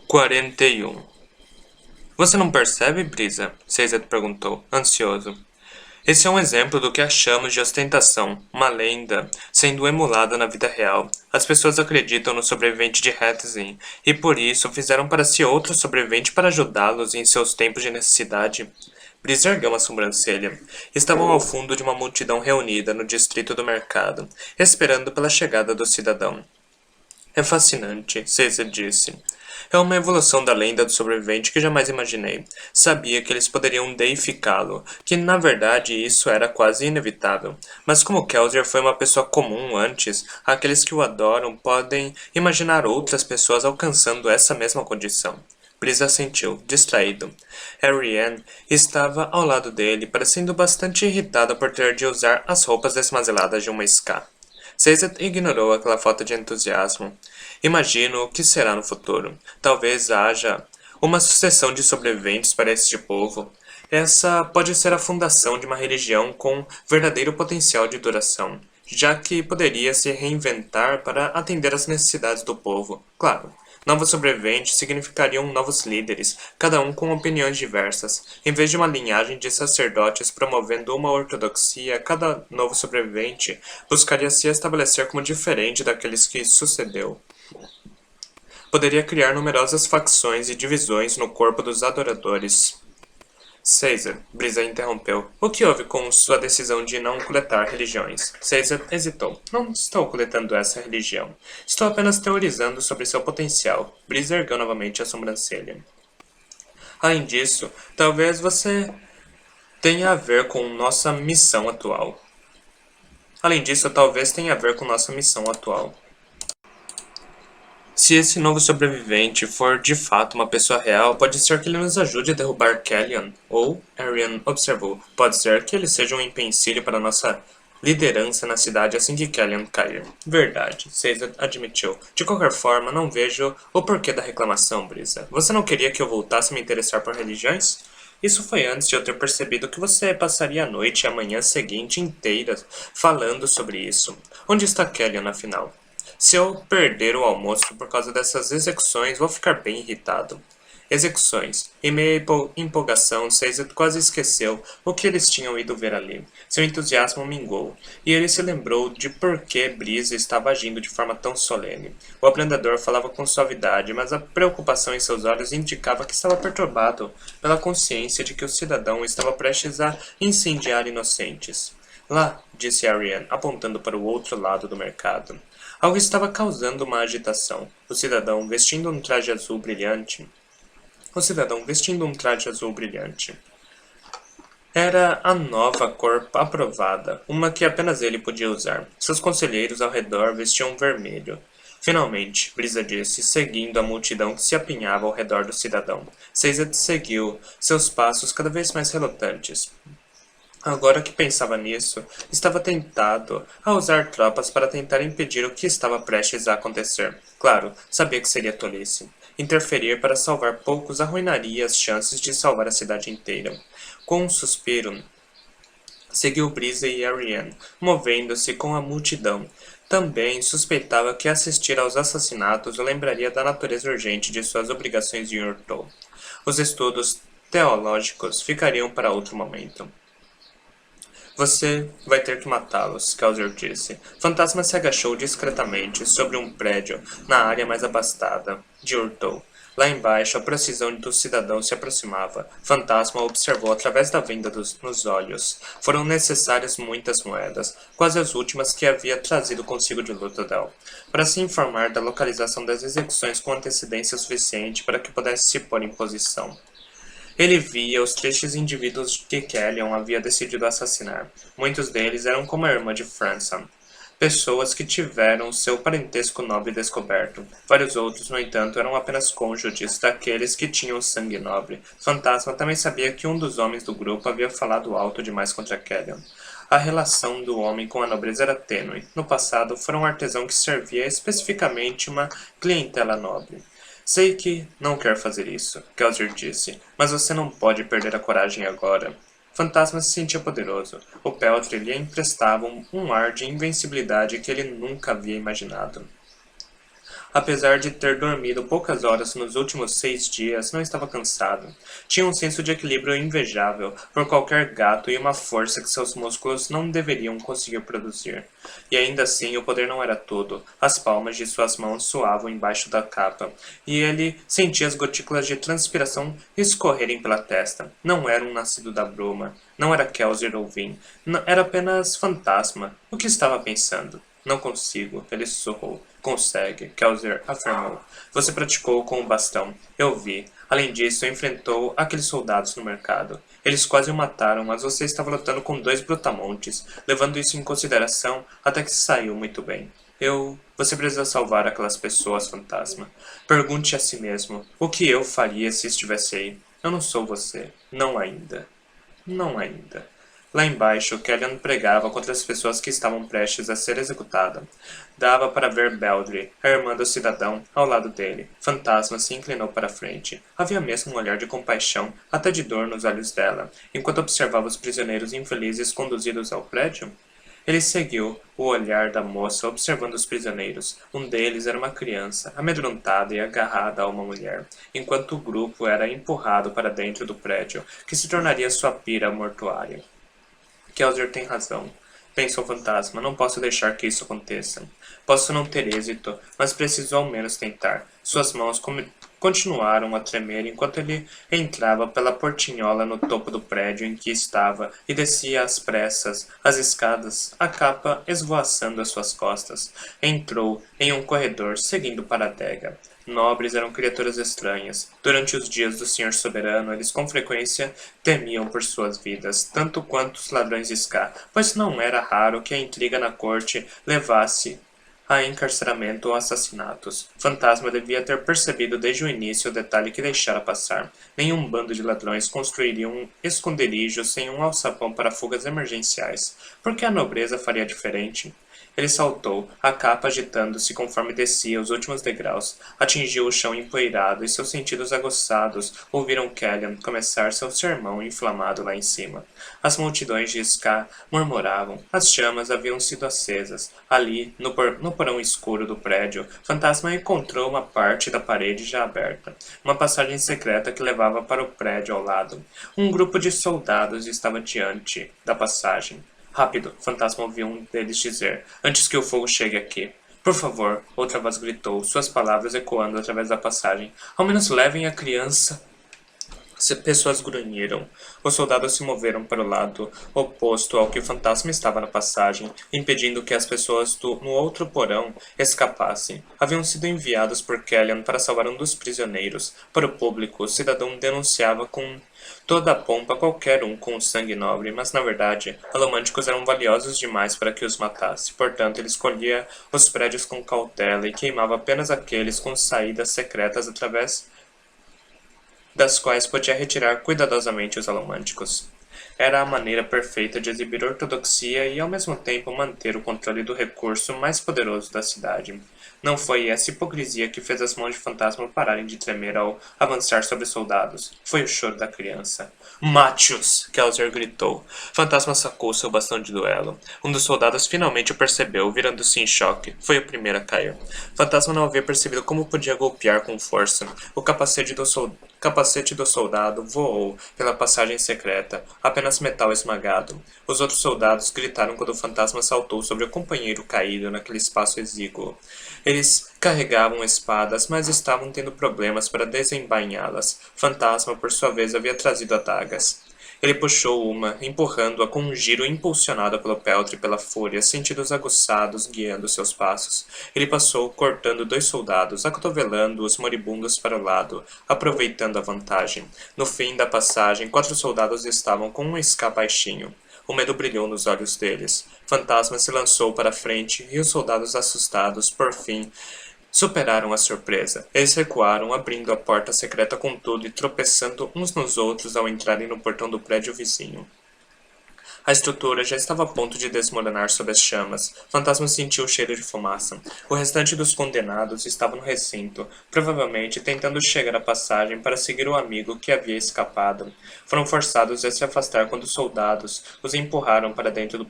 41. Você não percebe, Brisa? Caesar perguntou, ansioso. Esse é um exemplo do que achamos de ostentação, uma lenda, sendo emulada na vida real. As pessoas acreditam no sobrevivente de Hatzin, e por isso fizeram para si outro sobrevivente para ajudá-los em seus tempos de necessidade. Brisa ergueu uma sobrancelha. Estavam ao fundo de uma multidão reunida no distrito do mercado, esperando pela chegada do cidadão. É fascinante, Caesar disse. É uma evolução da lenda do sobrevivente que jamais imaginei. Sabia que eles poderiam deificá-lo, que na verdade isso era quase inevitável. Mas como Kelsier foi uma pessoa comum antes, aqueles que o adoram podem imaginar outras pessoas alcançando essa mesma condição. Brisa assentiu, distraído. Ariane estava ao lado dele, parecendo bastante irritada por ter de usar as roupas desmazeladas de uma Ska. Caesar ignorou aquela falta de entusiasmo. Imagino o que será no futuro. Talvez haja uma sucessão de sobreviventes para este povo. Essa pode ser a fundação de uma religião com verdadeiro potencial de duração, já que poderia se reinventar para atender às necessidades do povo. Claro, novos sobreviventes significariam novos líderes, cada um com opiniões diversas. Em vez de uma linhagem de sacerdotes promovendo uma ortodoxia, cada novo sobrevivente buscaria se estabelecer como diferente daqueles que sucedeu. Poderia criar numerosas facções e divisões no corpo dos adoradores. Caesar, Brisa interrompeu. O que houve com sua decisão de não coletar religiões? Caesar hesitou. Não estou coletando essa religião. Estou apenas teorizando sobre seu potencial. Brisa ergueu novamente a sobrancelha. Além disso, talvez você tenha a ver com nossa missão atual. Se esse novo sobrevivente for de fato uma pessoa real, pode ser que ele nos ajude a derrubar Kellyan. Ou, Arian observou, pode ser que ele seja um empecilho para nossa liderança na cidade assim que Kellyan cair. Verdade, Caesar admitiu. De qualquer forma, não vejo o porquê da reclamação, Brisa. Você não queria que eu voltasse a me interessar por religiões? Isso foi antes de eu ter percebido que você passaria a noite e a manhã seguinte inteira falando sobre isso. Onde está Kellyan, afinal? Se eu perder o almoço por causa dessas execuções, vou ficar bem irritado. Execuções. Em meio à empolgação, Caesar quase esqueceu o que eles tinham ido ver ali. Seu entusiasmo mingou, e ele se lembrou de por que Brisa estava agindo de forma tão solene. O aprendedor falava com suavidade, mas a preocupação em seus olhos indicava que estava perturbado pela consciência de que o cidadão estava prestes a incendiar inocentes. Lá, disse Ariane, apontando para o outro lado do mercado. Algo estava causando uma agitação. O cidadão vestindo um traje azul brilhante. Era a nova cor aprovada, uma que apenas ele podia usar. Seus conselheiros ao redor vestiam vermelho. Finalmente, Brisa disse, seguindo a multidão que se apinhava ao redor do cidadão. Caesar seguiu, seus passos cada vez mais relutantes. Agora que pensava nisso, estava tentado a usar tropas para tentar impedir o que estava prestes a acontecer. Claro, sabia que seria tolice. Interferir para salvar poucos arruinaria as chances de salvar a cidade inteira. Com um suspiro, seguiu Brisa e Ariane, movendo-se com a multidão. Também suspeitava que assistir aos assassinatos o lembraria da natureza urgente de suas obrigações em Urtol. Os estudos teológicos ficariam para outro momento. Você vai ter que matá-los, Kelsier disse. Fantasma se agachou discretamente sobre um prédio na área mais abastada de Urtol. Lá embaixo, a precisão do cidadão se aproximava. Fantasma observou através da venda nos olhos. Foram necessárias muitas moedas, quase as últimas que havia trazido consigo de Luthadel, para se informar da localização das execuções com antecedência suficiente para que pudesse se pôr em posição. Ele via os tristes indivíduos que Kellyan havia decidido assassinar. Muitos deles eram como a irmã de Franson, pessoas que tiveram seu parentesco nobre descoberto. Vários outros, no entanto, eram apenas cônjuges daqueles que tinham sangue nobre. Fantasma também sabia que um dos homens do grupo havia falado alto demais contra Kellyan. A relação do homem com a nobreza era tênue. No passado, fora um artesão que servia especificamente uma clientela nobre. Sei que não quer fazer isso, Kelsier disse, mas você não pode perder a coragem agora. Fantasma se sentia poderoso. O Peltre lhe emprestava um ar de invencibilidade que ele nunca havia imaginado. Apesar de ter dormido poucas horas nos últimos 6 dias, não estava cansado. Tinha um senso de equilíbrio invejável por qualquer gato e uma força que seus músculos não deveriam conseguir produzir. E ainda assim, o poder não era tudo. As palmas de suas mãos suavam embaixo da capa, e ele sentia as gotículas de transpiração escorrerem pela testa. Não era um nascido da bruma. Não era Kelsier ou Vin. Era apenas fantasma. O que estava pensando? Não consigo, ele sussurrou. Consegue, Kelsier afirmou. Você praticou com o bastão. Eu vi. Além disso, enfrentou aqueles soldados no mercado. Eles quase o mataram, mas você estava lutando com 2 brutamontes, levando isso em consideração até que se saiu muito bem. Você precisa salvar aquelas pessoas, fantasma. Pergunte a si mesmo, o que eu faria se estivesse aí? Eu não sou você. Não ainda. Não ainda. Lá embaixo, Kellyan pregava contra as pessoas que estavam prestes a ser executadas. Dava para ver Beldre, a irmã do cidadão, ao lado dele. Fantasma se inclinou para a frente. Havia mesmo um olhar de compaixão, até de dor nos olhos dela, enquanto observava os prisioneiros infelizes conduzidos ao prédio. Ele seguiu o olhar da moça observando os prisioneiros. Um deles era uma criança, amedrontada e agarrada a uma mulher, enquanto o grupo era empurrado para dentro do prédio, que se tornaria sua pira mortuária. Kelsier tem razão, pensou o fantasma. Não posso deixar que isso aconteça. Posso não ter êxito, mas preciso ao menos tentar. Suas mãos continuaram a tremer enquanto ele entrava pela portinhola no topo do prédio em que estava e descia às pressas as escadas, a capa esvoaçando às suas costas. Entrou em um corredor, seguindo para a adega. Nobres eram criaturas estranhas. Durante os dias do Senhor Soberano, eles com frequência temiam por suas vidas, tanto quanto os ladrões de Ska, pois não era raro que a intriga na corte levasse a encarceramento ou assassinatos. Fantasma devia ter percebido desde o início o detalhe que deixara passar. Nenhum bando de ladrões construiria um esconderijo sem um alçapão para fugas emergenciais. Por que a nobreza faria diferente? Ele saltou, a capa agitando-se conforme descia os últimos degraus. Atingiu o chão empoeirado e seus sentidos aguçados ouviram Kellyan começar seu sermão inflamado lá em cima. As multidões de Ska murmuravam. As chamas haviam sido acesas. Ali, no porão escuro do prédio, Fantasma encontrou uma parte da parede já aberta. Uma passagem secreta que levava para o prédio ao lado. Um grupo de soldados estava diante da passagem. Rápido, Fantasma ouviu um deles dizer, antes que o fogo chegue aqui. Por favor, outra voz gritou, suas palavras ecoando através da passagem. Ao menos levem a criança. Pessoas grunhiram. Os soldados se moveram para o lado oposto ao que o fantasma estava na passagem, impedindo que as pessoas no outro porão escapassem. Haviam sido enviados por Kellyan para salvar um dos prisioneiros. Para o público, o cidadão denunciava com toda a pompa qualquer um com sangue nobre, mas na verdade, alomânticos eram valiosos demais para que os matasse. Portanto, ele escolhia os prédios com cautela e queimava apenas aqueles com saídas secretas através das quais podia retirar cuidadosamente os alomânticos. Era a maneira perfeita de exibir ortodoxia e, ao mesmo tempo, manter o controle do recurso mais poderoso da cidade. Não foi essa hipocrisia que fez as mãos de Fantasma pararem de tremer ao avançar sobre os soldados. Foi o choro da criança. Mate-os! Kelsier gritou. Fantasma sacou seu bastão de duelo. Um dos soldados finalmente o percebeu, virando-se em choque. Foi o primeiro a cair. Fantasma não havia percebido como podia golpear com força. O capacete do soldado voou pela passagem secreta, apenas metal esmagado. Os outros soldados gritaram quando o fantasma saltou sobre o companheiro caído naquele espaço exíguo. Eles carregavam espadas, mas estavam tendo problemas para desembainhá-las. Fantasma, por sua vez, havia trazido adagas. Ele puxou uma, empurrando-a com um giro impulsionado pelo peltre e pela fúria, sentidos aguçados guiando seus passos. Ele passou, cortando 2 soldados, acotovelando os moribundos para o lado, aproveitando a vantagem. No fim da passagem, 4 soldados estavam com um Ska baixinho. O medo brilhou nos olhos deles. Fantasma se lançou para a frente e os soldados assustados, por fim, superaram a surpresa. Eles recuaram, abrindo a porta secreta com tudo e tropeçando uns nos outros ao entrarem no portão do prédio vizinho. A estrutura já estava a ponto de desmoronar sob as chamas. Fantasma sentiu o cheiro de fumaça. O restante dos condenados estava no recinto, provavelmente tentando chegar à passagem para seguir o amigo que havia escapado. Foram forçados a se afastar quando os soldados os empurraram para dentro do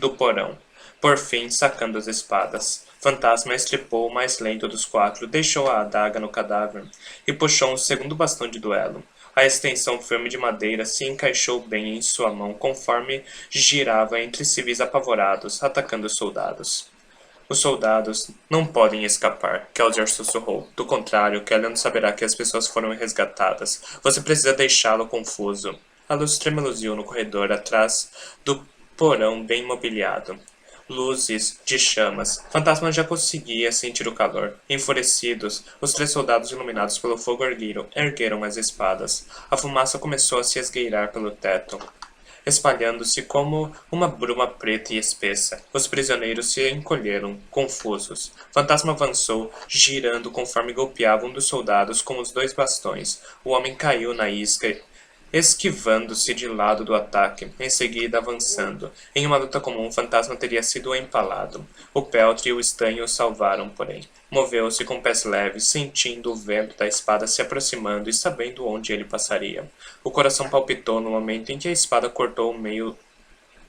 porão. Por fim, sacando as espadas. Fantasma estripou o mais lento dos quatro, deixou a adaga no cadáver e puxou um segundo bastão de duelo. A extensão firme de madeira se encaixou bem em sua mão conforme girava entre civis apavorados, atacando os soldados. Os soldados não podem escapar, Kelsier sussurrou. Do contrário, Kellyan saberá que as pessoas foram resgatadas. Você precisa deixá-lo confuso. A luz tremeluziu no corredor atrás do porão bem mobiliado. Luzes de chamas. Fantasma já conseguia sentir o calor. Enfurecidos, os três soldados iluminados pelo fogo ergueram as espadas. A fumaça começou a se esgueirar pelo teto, espalhando-se como uma bruma preta e espessa. Os prisioneiros se encolheram, confusos. Fantasma avançou, girando conforme golpeava um dos soldados com os dois bastões. O homem caiu na isca, esquivando-se de lado do ataque, em seguida avançando. Em uma luta comum, o fantasma teria sido empalado. O Peltre e o estanho o salvaram, porém. Moveu-se com pés leves, sentindo o vento da espada se aproximando e sabendo onde ele passaria. O coração palpitou no momento em que a espada cortou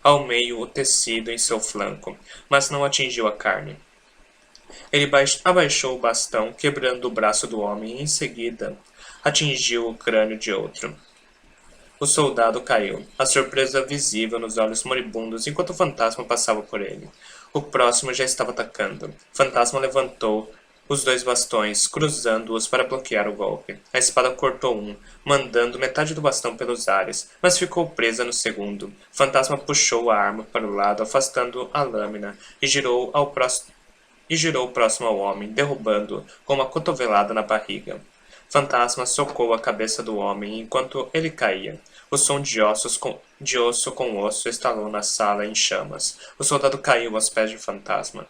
ao meio o tecido em seu flanco, mas não atingiu a carne. Ele abaixou o bastão, quebrando o braço do homem, e em seguida atingiu o crânio de outro. O soldado caiu, a surpresa visível nos olhos moribundos enquanto o fantasma passava por ele. O próximo já estava atacando. O fantasma levantou os dois bastões, cruzando-os para bloquear o golpe. A espada cortou um, mandando metade do bastão pelos ares, mas ficou presa no segundo. O fantasma puxou a arma para o lado, afastando a lâmina, e girou próximo ao homem, derrubando-o com uma cotovelada na barriga. Fantasma socou a cabeça do homem enquanto ele caía. O som de osso com osso estalou na sala em chamas. O soldado caiu aos pés de Fantasma.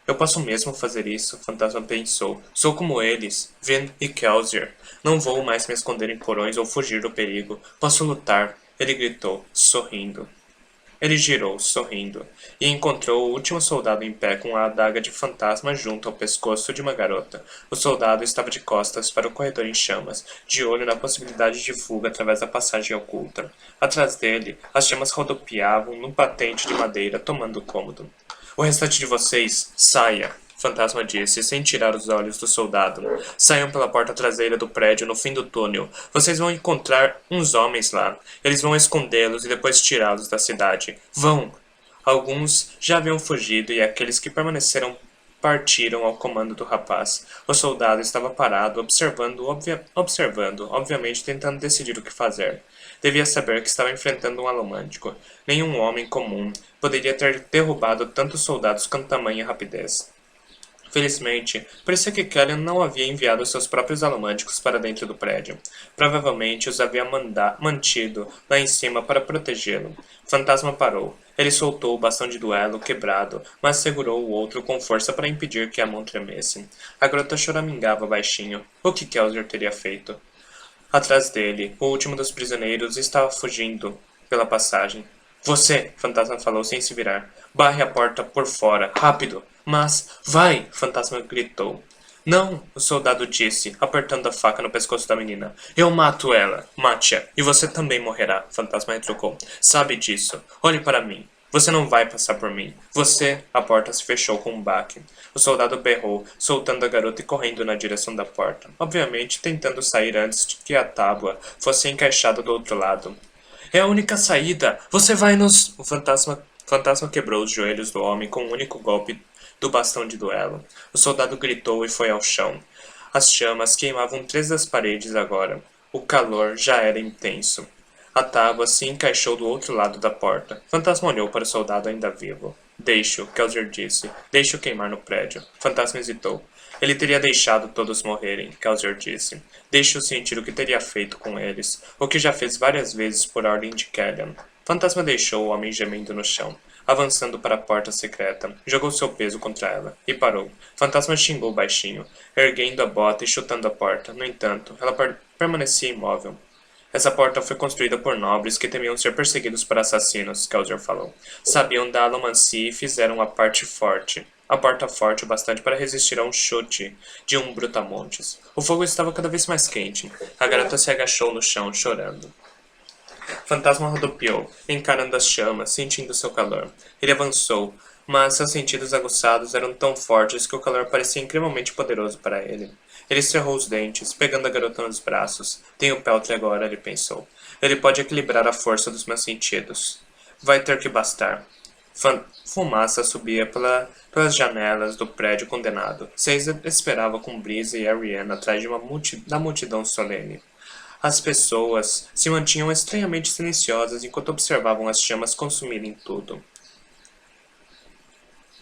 Eu posso mesmo fazer isso, Fantasma pensou. Sou como eles, Vin e Kelsier. Não vou mais me esconder em porões ou fugir do perigo. Posso lutar, ele gritou, sorrindo. Ele girou, sorrindo, e encontrou o último soldado em pé com a adaga de fantasma junto ao pescoço de uma garota. O soldado estava de costas para o corredor em chamas, de olho na possibilidade de fuga através da passagem oculta. Atrás dele, as chamas rodopiavam no batente de madeira, tomando cômodo. O restante de vocês, saia! Fantasma disse, sem tirar os olhos do soldado. Saiam pela porta traseira do prédio no fim do túnel. Vocês vão encontrar uns homens lá. Eles vão escondê-los e depois tirá-los da cidade. Vão! Alguns já haviam fugido e aqueles que permaneceram partiram ao comando do rapaz. O soldado estava parado, observando, obviamente tentando decidir o que fazer. Devia saber que estava enfrentando um alomântico. Nenhum homem comum poderia ter derrubado tantos soldados com tamanha rapidez. Felizmente, parecia que Kellyan não havia enviado seus próprios alomânticos para dentro do prédio. Provavelmente os havia mantido lá em cima para protegê-lo. O fantasma parou. Ele soltou o bastão de duelo quebrado, mas segurou o outro com força para impedir que a mão tremesse. A garota choramingava baixinho. O que Kelsier teria feito? Atrás dele, o último dos prisioneiros estava fugindo pela passagem. Você, Fantasma falou sem se virar. Barre a porta por fora, rápido! Mas, vai! Fantasma gritou. Não, o soldado disse, apertando a faca no pescoço da menina. Eu mato ela, mate-a, e você também morrerá, Fantasma retrucou. Sabe disso. Olhe para mim. Você não vai passar por mim. Você... A porta se fechou com um baque. O soldado berrou, soltando a garota e correndo na direção da porta. Obviamente, tentando sair antes de que a tábua fosse encaixada do outro lado. É a única saída! Você vai nos... O fantasma quebrou os joelhos do homem com um único golpe do bastão de duelo. O soldado gritou e foi ao chão. As chamas queimavam 3 das paredes agora. O calor já era intenso. A tábua se encaixou do outro lado da porta. O fantasma olhou para o soldado ainda vivo. Deixe-o, Kelsier disse. Deixe-o queimar no prédio. O fantasma hesitou. Ele teria deixado todos morrerem, Kelsier disse. Deixe-o sentir o que teria feito com eles, o que já fez várias vezes por ordem de Kellyan. O fantasma deixou o homem gemendo no chão, avançando para a porta secreta. Jogou seu peso contra ela, e parou. O fantasma xingou baixinho, erguendo a bota e chutando a porta. No entanto, ela permanecia imóvel. Essa porta foi construída por nobres que temiam ser perseguidos por assassinos, Kelsier falou. Sabiam da alomancia e fizeram a porta forte o bastante para resistir a um chute de um brutamontes. O fogo estava cada vez mais quente. A garota se agachou no chão, chorando. O fantasma rodopiou, encarando as chamas, sentindo seu calor. Ele avançou, mas seus sentidos aguçados eram tão fortes que o calor parecia incrivelmente poderoso para ele. Ele cerrou os dentes, pegando a garota nos braços. Tenho Peltre agora, ele pensou. Ele pode equilibrar a força dos meus sentidos. Vai ter que bastar. Fumaça subia pelas janelas do prédio condenado. Caesar esperava com Brisa e Ariane atrás de da multidão solene. As pessoas se mantinham estranhamente silenciosas enquanto observavam as chamas consumirem tudo.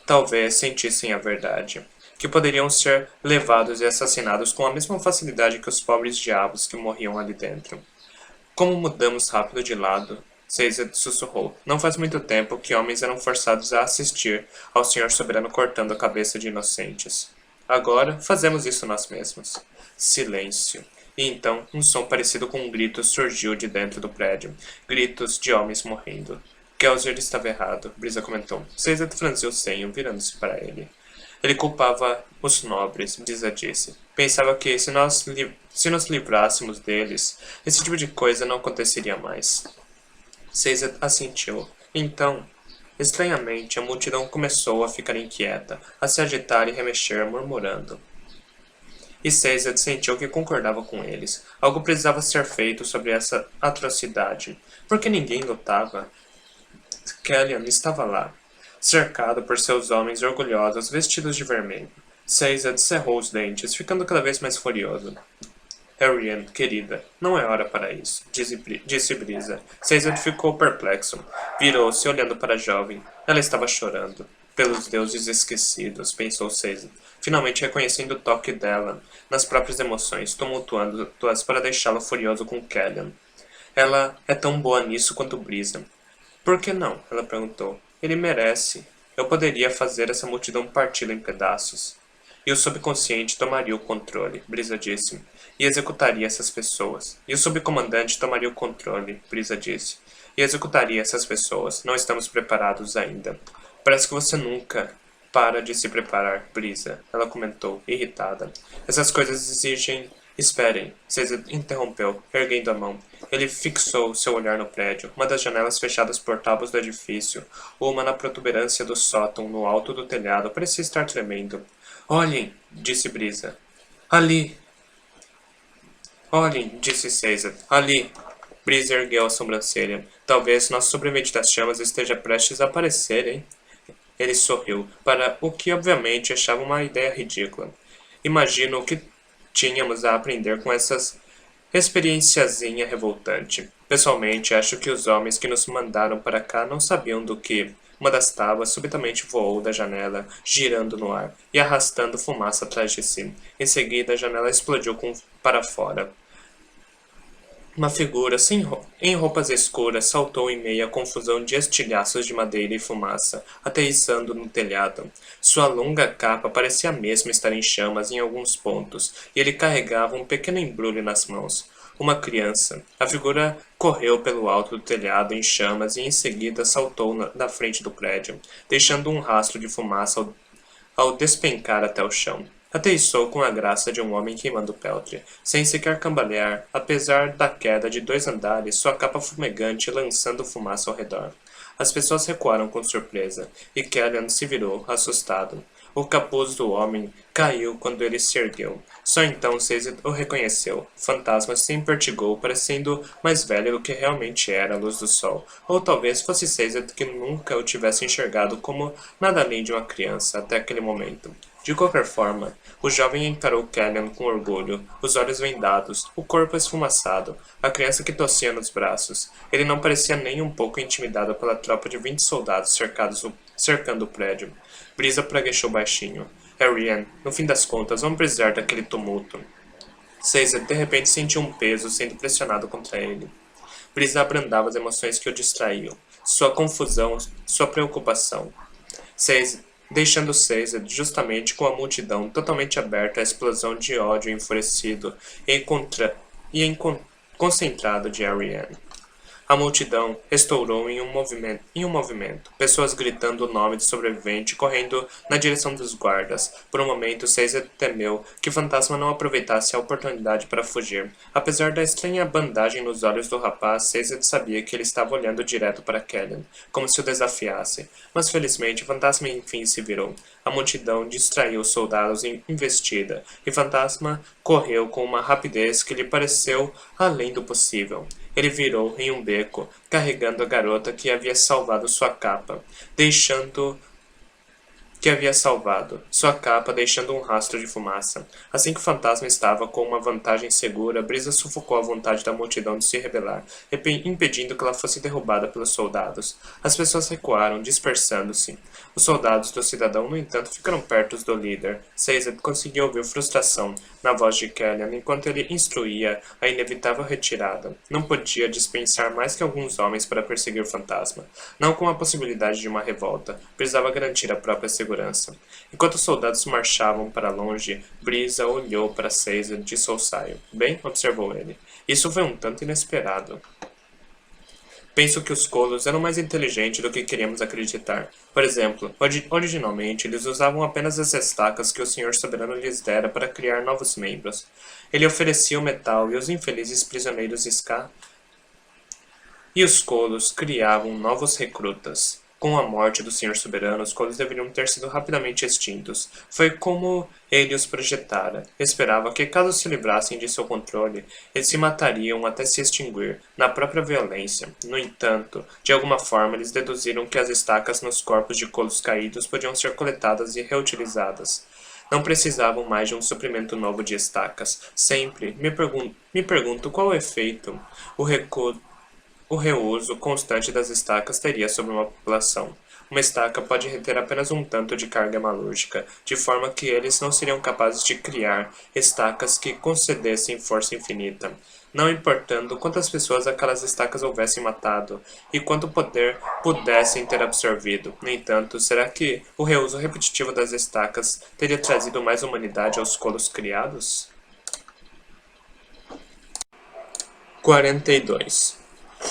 Talvez sentissem a verdade, que poderiam ser levados e assassinados com a mesma facilidade que os pobres diabos que morriam ali dentro. Como mudamos rápido de lado, Caesar sussurrou. Não faz muito tempo que homens eram forçados a assistir ao Senhor Soberano cortando a cabeça de inocentes. Agora fazemos isso nós mesmos. Silêncio. E então, um som parecido com um grito surgiu de dentro do prédio. Gritos de homens morrendo. Kelsier estava errado, Brisa comentou. Caesar franziu o senho, virando-se para ele. Ele culpava os nobres, Brisa disse. Pensava que se nos livrássemos deles, esse tipo de coisa não aconteceria mais. Caesar assentiu. Então, estranhamente, a multidão começou a ficar inquieta, a se agitar e remexer, murmurando. E Caesar sentiu que concordava com eles. Algo precisava ser feito sobre essa atrocidade. Por que ninguém lutava? Kellyan estava lá, cercado por seus homens orgulhosos vestidos de vermelho. Caesar cerrou os dentes, ficando cada vez mais furioso. Ariane, querida, não é hora para isso, disse Brisa. Caesar ficou perplexo. Virou-se, olhando para a jovem. Ela estava chorando. Pelos deuses esquecidos, pensou Caesar, finalmente reconhecendo o toque dela nas próprias emoções, tumultuando-as para deixá-lo furioso com Kellyan. Ela é tão boa nisso quanto Brisa. Por que não? Ela perguntou. Ele merece. Eu poderia fazer essa multidão parti-la em pedaços. E o subconsciente tomaria o controle, Brisa disse, e executaria essas pessoas. E o subcomandante tomaria o controle, Brisa disse, e executaria essas pessoas. Não estamos preparados ainda. Parece que você nunca para de se preparar, Brisa, ela comentou, irritada. Essas coisas exigem... Esperem, Caesar interrompeu, erguendo a mão. Ele fixou seu olhar no prédio, uma das janelas fechadas por tábuas do edifício, uma na protuberância do sótão, no alto do telhado, parecia estar tremendo. Olhem, disse Brisa. Ali. Olhem, disse Caesar. Ali. Brisa ergueu a sobrancelha. Talvez nosso sobrevivente das chamas esteja prestes a aparecer, hein? Ele sorriu, para o que obviamente achava uma ideia ridícula. Imagino o que tínhamos a aprender com essas experienciazinha revoltante. Pessoalmente, acho que os homens que nos mandaram para cá não sabiam do que... Uma das tábuas subitamente voou da janela, girando no ar e arrastando fumaça atrás de si. Em seguida, a janela explodiu para fora. Uma figura em roupas escuras saltou em meio à confusão de estilhaços de madeira e fumaça, aterrissando no telhado. Sua longa capa parecia mesmo estar em chamas em alguns pontos, e ele carregava um pequeno embrulho nas mãos. Uma criança. A figura correu pelo alto do telhado em chamas e em seguida saltou na frente do prédio, deixando um rastro de fumaça ao despencar até o chão. Aterrissou com a graça de um homem queimando peltre, sem sequer cambalear, apesar da queda de 2 andares, sua capa fumegante lançando fumaça ao redor. As pessoas recuaram com surpresa, e Kellyan se virou, assustado. O capuz do homem caiu quando ele se ergueu. Só então Caesar o reconheceu. O fantasma se empertigou, parecendo mais velho do que realmente era a luz do sol. Ou talvez fosse Caesar que nunca o tivesse enxergado como nada além de uma criança até aquele momento. De qualquer forma, o jovem encarou Kellyan com orgulho, os olhos vendados, o corpo esfumaçado, a criança que tossia nos braços. Ele não parecia nem um pouco intimidado pela tropa de 20 soldados cercando o prédio. Brisa praguejou baixinho. Ariane, no fim das contas, vamos precisar daquele tumulto. Caesar de repente sentiu um peso sendo pressionado contra ele. Brisa abrandava as emoções que o distraíam, sua confusão, sua preocupação. Deixando Caesar justamente com a multidão totalmente aberta à explosão de ódio enfurecido e concentrado de Ariane. A multidão estourou em um movimento, pessoas gritando o nome do sobrevivente e correndo na direção dos guardas. Por um momento, Caesar temeu que o fantasma não aproveitasse a oportunidade para fugir. Apesar da estranha bandagem nos olhos do rapaz, Caesar sabia que ele estava olhando direto para Kellyan, como se o desafiasse. Mas felizmente, o fantasma enfim se virou. A multidão distraiu os soldados em investida, e o fantasma correu com uma rapidez que lhe pareceu além do possível. Ele virou em um beco, carregando a garota que havia salvado sua capa, deixando um rastro de fumaça. Assim que o fantasma estava com uma vantagem segura, Brisa sufocou a vontade da multidão de se rebelar, impedindo que ela fosse derrubada pelos soldados. As pessoas recuaram, dispersando-se. Os soldados do cidadão, no entanto, ficaram perto do líder. Caesar conseguiu ouvir frustração na voz de Kellyan enquanto ele instruía a inevitável retirada. Não podia dispensar mais que alguns homens para perseguir o fantasma. Não com a possibilidade de uma revolta. Precisava garantir a própria segurança. Enquanto os soldados marchavam para longe, Brisa olhou para Caesar de soussaio. Bem, observou ele. Isso foi um tanto inesperado. Penso que os colos eram mais inteligentes do que queríamos acreditar. Por exemplo, originalmente eles usavam apenas as estacas que o Senhor Soberano lhes dera para criar novos membros. Ele oferecia o metal e os infelizes prisioneiros Ska e os colos criavam novos recrutas. Com a morte do Senhor Soberano, os colos deveriam ter sido rapidamente extintos. Foi como ele os projetara. Esperava que, caso se livrassem de seu controle, eles se matariam até se extinguir, na própria violência. No entanto, de alguma forma, eles deduziram que as estacas nos corpos de colos caídos podiam ser coletadas e reutilizadas. Não precisavam mais de um suprimento novo de estacas. Sempre me pergunto qual o efeito o reuso constante das estacas teria sobre uma população. Uma estaca pode reter apenas um tanto de carga hemalúrgica, de forma que eles não seriam capazes de criar estacas que concedessem força infinita, não importando quantas pessoas aquelas estacas houvessem matado e quanto poder pudessem ter absorvido. No entanto, será que o reuso repetitivo das estacas teria trazido mais humanidade aos colos criados? 42.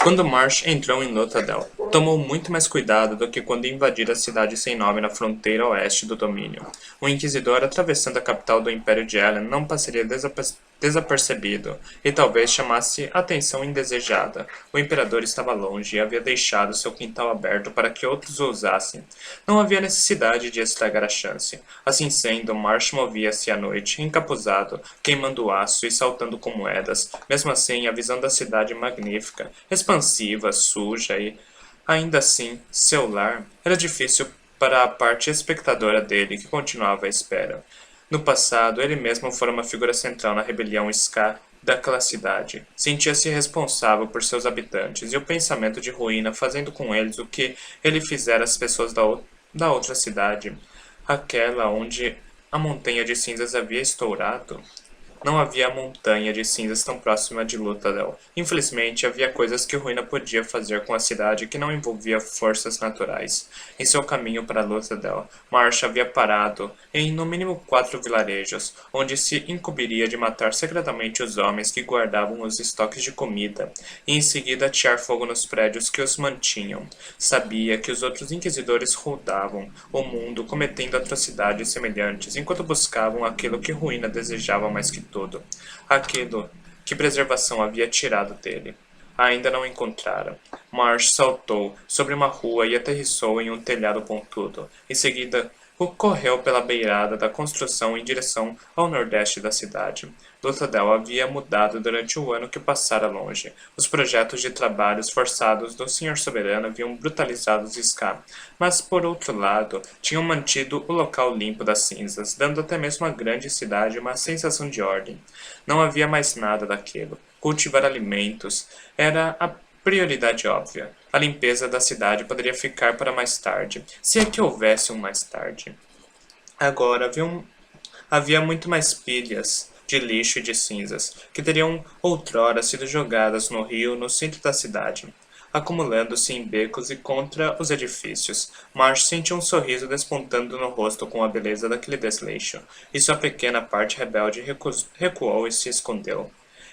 Quando Marsh entrou em Luthadel, tomou muito mais cuidado do que quando invadira a cidade sem nome na fronteira oeste do domínio. O Inquisidor atravessando a capital do Império de Elen não passaria desapercebido e talvez chamasse atenção indesejada. O Imperador estava longe e havia deixado seu quintal aberto para que outros o usassem. Não havia necessidade de estragar a chance. Assim sendo, Marsh movia-se à noite, encapuzado, queimando aço e saltando com moedas. Mesmo assim, a visão da cidade magnífica, expansiva, suja e, ainda assim, seu lar, era difícil para a parte espectadora dele que continuava à espera. No passado, ele mesmo fora uma figura central na rebelião Ska daquela cidade. Sentia-se responsável por seus habitantes e o pensamento de ruína fazendo com eles o que ele fizera às pessoas da outra cidade, aquela onde a montanha de cinzas havia estourado. Não havia montanha de cinzas tão próxima de Luthadel. Infelizmente, havia coisas que Ruína podia fazer com a cidade que não envolvia forças naturais. Em seu caminho para Luthadel, Marsh havia parado em no mínimo 4 vilarejos, onde se incumbiria de matar secretamente os homens que guardavam os estoques de comida, e em seguida atear fogo nos prédios que os mantinham. Sabia que os outros inquisidores rodavam o mundo cometendo atrocidades semelhantes, enquanto buscavam aquilo que Ruína desejava mais que tudo, aquilo que preservação havia tirado dele. Ainda não encontrara. Marsh saltou sobre uma rua e aterrissou em um telhado pontudo. Em seguida, correu pela beirada da construção em direção ao nordeste da cidade. Luthadel havia mudado durante o ano que passara longe. Os projetos de trabalhos forçados do Senhor Soberano haviam brutalizado os Ska, mas, por outro lado, tinham mantido o local limpo das cinzas, dando até mesmo à grande cidade uma sensação de ordem. Não havia mais nada daquilo. Cultivar alimentos era a prioridade óbvia. A limpeza da cidade poderia ficar para mais tarde, se é que houvesse um mais tarde. Agora havia muito mais pilhas de lixo e de cinzas, que teriam outrora sido jogadas no rio no centro da cidade, acumulando-se em becos e contra os edifícios. Marsh sentiu um sorriso despontando no rosto com a beleza daquele desleixo, e sua pequena parte rebelde recuou e se escondeu.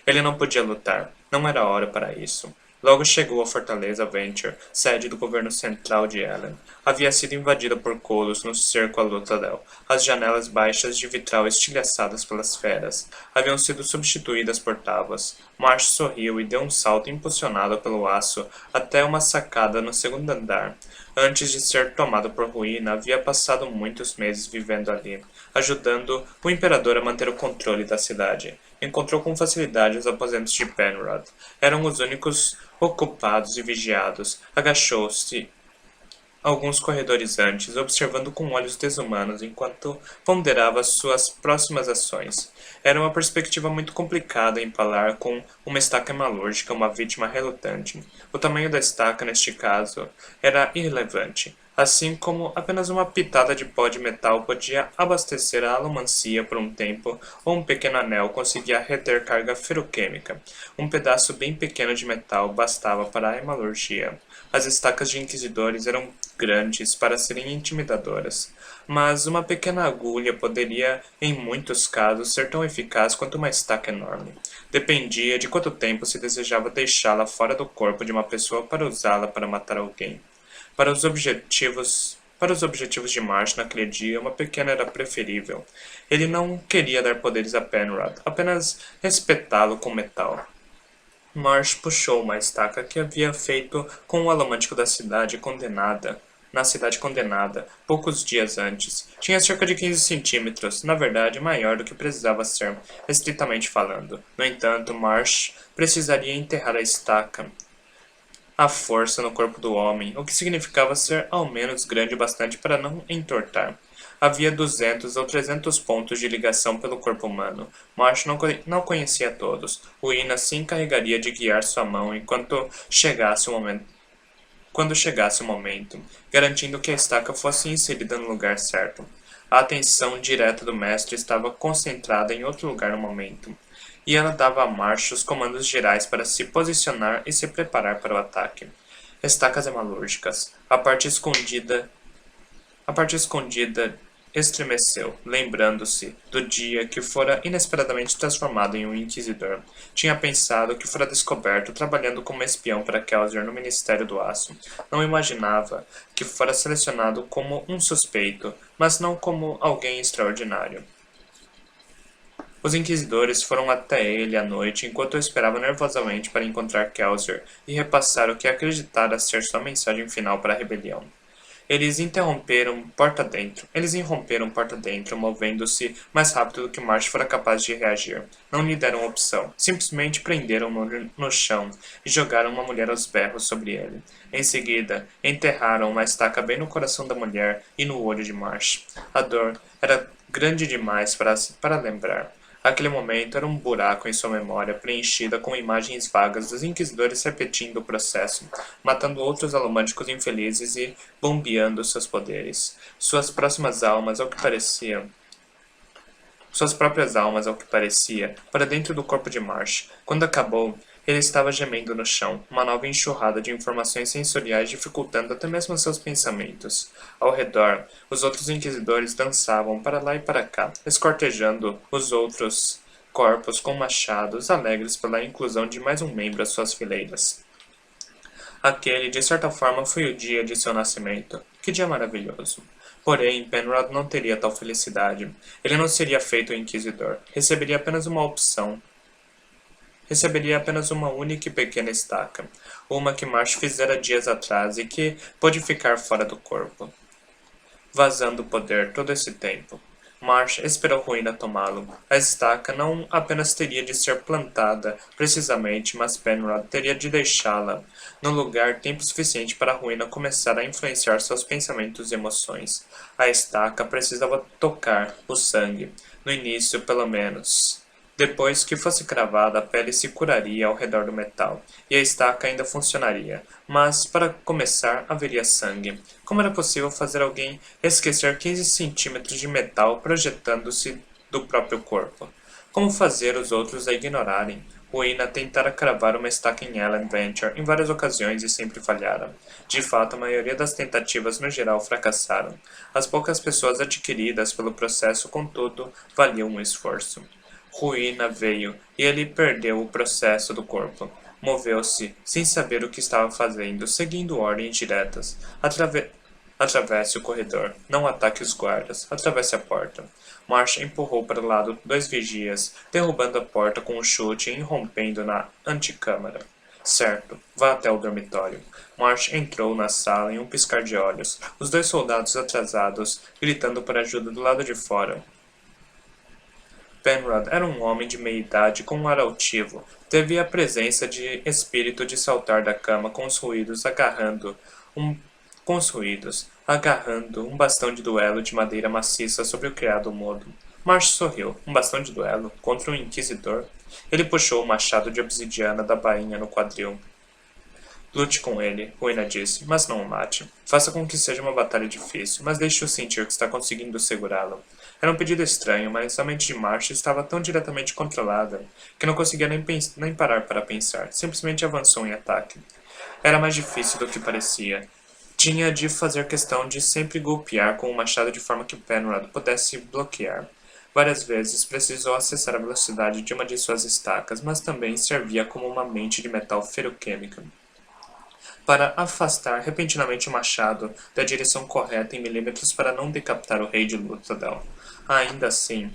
Ele não podia lutar. Não era hora para isso. Logo chegou a Fortaleza Venture, sede do governo central de Ellen. Havia sido invadida por colos no cerco à Luthadel. As janelas baixas de vitral estilhaçadas pelas feras haviam sido substituídas por tábuas. Marsh sorriu e deu um salto impulsionado pelo aço até uma sacada no segundo andar. Antes de ser tomado por ruína, havia passado muitos meses vivendo ali, ajudando o imperador a manter o controle da cidade. Encontrou com facilidade os aposentos de Penrod. Eram os únicos ocupados e vigiados. Agachou-se alguns corredores antes, observando com olhos desumanos enquanto ponderava suas próximas ações. Era uma perspectiva muito complicada empalar com uma estaca hemalúrgica uma vítima relutante. O tamanho da estaca, neste caso, era irrelevante, assim como apenas uma pitada de pó de metal podia abastecer a alomancia por um tempo, ou um pequeno anel conseguia reter carga ferroquímica. Um pedaço bem pequeno de metal bastava para a hemalurgia. As estacas de inquisidores eram grandes para serem intimidadoras, mas uma pequena agulha poderia, em muitos casos, ser tão eficaz quanto uma estaca enorme. Dependia de quanto tempo se desejava deixá-la fora do corpo de uma pessoa para usá-la para matar alguém. Para os objetivos de Marsh naquele dia, uma pequena era preferível. Ele não queria dar poderes a Penrod, apenas respetá-lo com metal. Marsh puxou uma estaca que havia feito com o alomântico na cidade condenada, poucos dias antes. Tinha cerca de 15 centímetros, na verdade maior do que precisava ser, estritamente falando. No entanto, Marsh precisaria enterrar a estaca à força no corpo do homem, o que significava ser ao menos grande o bastante para não entortar. Havia 200 ou 300 pontos de ligação pelo corpo humano. Marsh não conhecia todos. O Ina se encarregaria de guiar sua mão quando chegasse o momento, garantindo que a estaca fosse inserida no lugar certo. A atenção direta do mestre estava concentrada em outro lugar no momento, e ela dava a Marsh os comandos gerais para se posicionar e se preparar para o ataque. Estacas hemalúrgicas. A parte escondida estremeceu, lembrando-se do dia que fora inesperadamente transformado em um inquisidor. Tinha pensado que fora descoberto trabalhando como espião para Kelsier no Ministério do Aço. Não imaginava que fora selecionado como um suspeito, mas não como alguém extraordinário. Os inquisidores foram até ele à noite enquanto eu esperava nervosamente para encontrar Kelsier e repassar o que acreditara ser sua mensagem final para a rebelião. Eles irromperam porta dentro, movendo-se mais rápido do que Marsh fora capaz de reagir. Não lhe deram opção. Simplesmente prenderam-no no chão e jogaram uma mulher aos berros sobre ele. Em seguida, enterraram uma estaca bem no coração da mulher e no olho de Marsh. A dor era grande demais para lembrar. Aquele momento era um buraco em sua memória, preenchida com imagens vagas dos inquisidores repetindo o processo, matando outros alomânticos infelizes e bombeando seus poderes. Suas próprias almas, ao que parecia, para dentro do corpo de Marsh. Quando acabou, ele estava gemendo no chão, uma nova enxurrada de informações sensoriais dificultando até mesmo seus pensamentos. Ao redor, os outros inquisidores dançavam para lá e para cá, escortejando os outros corpos com machados, alegres pela inclusão de mais um membro às suas fileiras. Aquele, de certa forma, foi o dia de seu nascimento. Que dia maravilhoso! Porém, Penrod não teria tal felicidade. Ele não seria feito inquisidor. Receberia apenas uma única e pequena estaca, uma que Marsh fizera dias atrás e que pôde ficar fora do corpo, vazando o poder todo esse tempo. Marsh esperou ruína tomá-lo. A estaca não apenas teria de ser plantada precisamente, mas Penrod teria de deixá-la no lugar tempo suficiente para a ruína começar a influenciar seus pensamentos e emoções. A estaca precisava tocar o sangue, no início pelo menos. Depois que fosse cravada, a pele se curaria ao redor do metal, e a estaca ainda funcionaria, mas, para começar, haveria sangue. Como era possível fazer alguém esquecer 15 centímetros de metal projetando-se do próprio corpo? Como fazer os outros a ignorarem? Uina tentara cravar uma estaca em Ellen Venture em várias ocasiões e sempre falhara. De fato, a maioria das tentativas no geral fracassaram. As poucas pessoas adquiridas pelo processo, contudo, valiam um esforço. Ruína veio, e ele perdeu o processo do corpo. moveu-se, sem saber o que estava fazendo, seguindo ordens diretas. Atravesse o corredor. Não ataque os guardas. Atravesse a porta. Marsh empurrou para o lado dois vigias, derrubando a porta com um chute e irrompendo na antecâmara. Certo, vá até o dormitório. Marsh entrou na sala em um piscar de olhos, os dois soldados atrasados, gritando por ajuda do lado de fora. Penrod era um homem de meia-idade com um ar altivo. Teve a presença de espírito de saltar da cama um agarrando um bastão de duelo de madeira maciça sobre o criado mudo. Marsh sorriu. Um bastão de duelo? Contra um inquisidor? Ele puxou o machado de obsidiana da bainha no quadril. Lute com ele, Ruina disse, mas não o mate. Faça com que seja uma batalha difícil, mas deixe-o sentir que está conseguindo segurá-lo. Era um pedido estranho, mas a mente de Marsh estava tão diretamente controlada que não conseguia nem parar para pensar. Simplesmente avançou em ataque. Era mais difícil do que parecia. Tinha de fazer questão de sempre golpear com o machado de forma que Penrod pudesse bloquear. Várias vezes precisou acessar a velocidade de uma de suas estacas, mas também servia como uma mente de metal ferroquímica para afastar repentinamente o machado da direção correta em milímetros para não decapitar o rei de Luthadel. Ainda assim,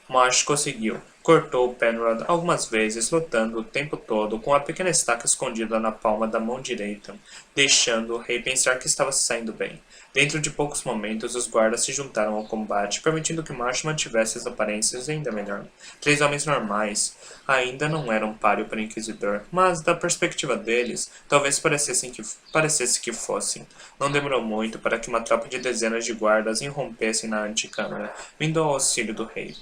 Marsh conseguiu. Cortou Penrod algumas vezes, lutando o tempo todo com a pequena estaca escondida na palma da mão direita, deixando o rei pensar que estava se saindo bem. Dentro de poucos momentos, os guardas se juntaram ao combate, permitindo que Marsh mantivesse as aparências ainda melhor. 3 homens normais ainda não eram páreo para o Inquisidor, mas, da perspectiva deles, talvez parecesse que fossem. Não demorou muito para que uma tropa de dezenas de guardas irrompessem na antecâmara, vindo ao auxílio do rei.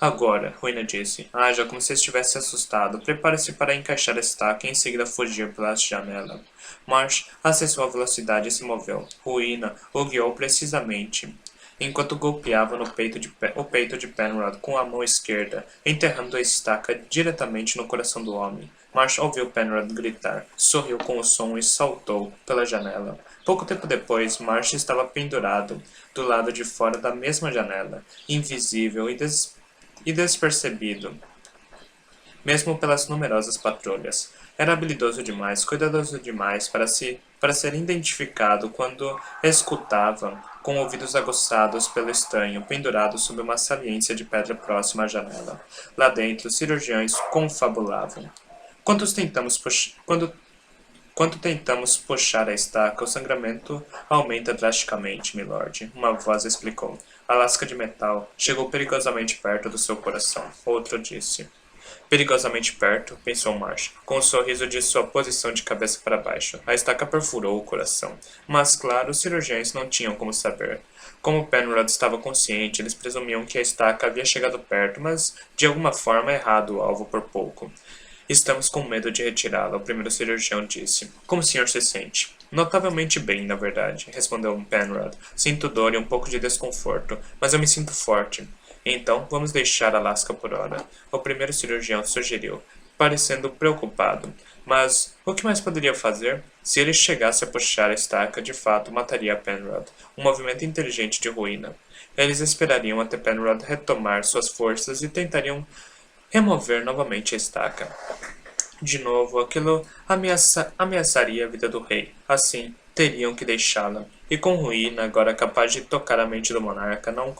Agora, Ruina disse, haja como se estivesse assustado. Prepare-se para encaixar a estaca e em seguida fugir pela janela. Marsh acessou a velocidade e se moveu. Ruina o guiou precisamente, enquanto golpeava no o peito de Penrod com a mão esquerda, enterrando a estaca diretamente no coração do homem. Marsh ouviu Penrod gritar, sorriu com o som e saltou pela janela. Pouco tempo depois, Marsh estava pendurado do lado de fora da mesma janela, invisível e despercebido, mesmo pelas numerosas patrulhas. Era habilidoso demais, cuidadoso demais para ser identificado quando escutava, com ouvidos aguçados pelo estranho, pendurado sob uma saliência de pedra próxima à janela. Lá dentro, os cirurgiões confabulavam. Quando tentamos puxar a estaca, o sangramento aumenta drasticamente, milord, uma voz explicou. A lasca de metal chegou perigosamente perto do seu coração. Outro disse. Perigosamente perto, pensou Marsh, com um sorriso de sua posição de cabeça para baixo. A estaca perfurou o coração. Mas, claro, os cirurgiões não tinham como saber. Como Penrod estava consciente, eles presumiam que a estaca havia chegado perto, mas, de alguma forma, errado o alvo por pouco. Estamos com medo de retirá-la, o primeiro cirurgião disse. Como o senhor se sente? Notavelmente bem, na verdade, respondeu Penrod. Sinto dor e um pouco de desconforto, mas eu me sinto forte. Então, vamos deixar a lasca por hora, o primeiro cirurgião sugeriu, parecendo preocupado. Mas o que mais poderia fazer? Se ele chegasse a puxar a estaca, de fato mataria Penrod, um movimento inteligente de ruína. Eles esperariam até Penrod retomar suas forças e tentariam remover novamente a estaca. De novo, aquilo ameaçaria a vida do rei. Assim, teriam que deixá-la. E com ruína, agora capaz de tocar a mente do monarca, não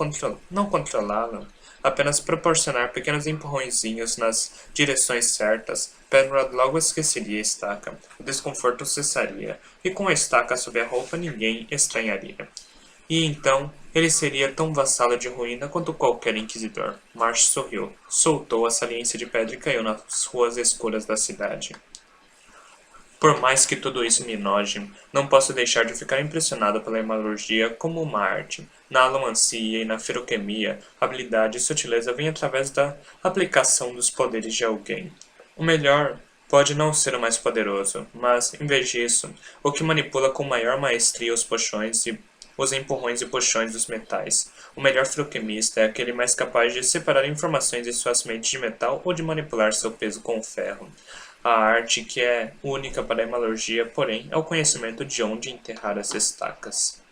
controlá-la, apenas proporcionar pequenos empurrõezinhos nas direções certas, Penrod logo esqueceria a estaca. O desconforto cessaria, e com a estaca sob a roupa ninguém estranharia. E então, ele seria tão vassalo de ruína quanto qualquer inquisidor. Marsh sorriu, soltou a saliência de pedra e caiu nas ruas escuras da cidade. Por mais que tudo isso me enoje, não posso deixar de ficar impressionado pela imanologia como uma arte. Na alomancia e na feroquemia, habilidade e sutileza vêm através da aplicação dos poderes de alguém. O melhor pode não ser o mais poderoso, mas, em vez disso, o que manipula com maior maestria os empurrões e puxões dos metais. O melhor feroquimista é aquele mais capaz de separar informações em suas mentes de metal ou de manipular seu peso com o ferro. A arte que é única para a hemalurgia, porém, é o conhecimento de onde enterrar as estacas.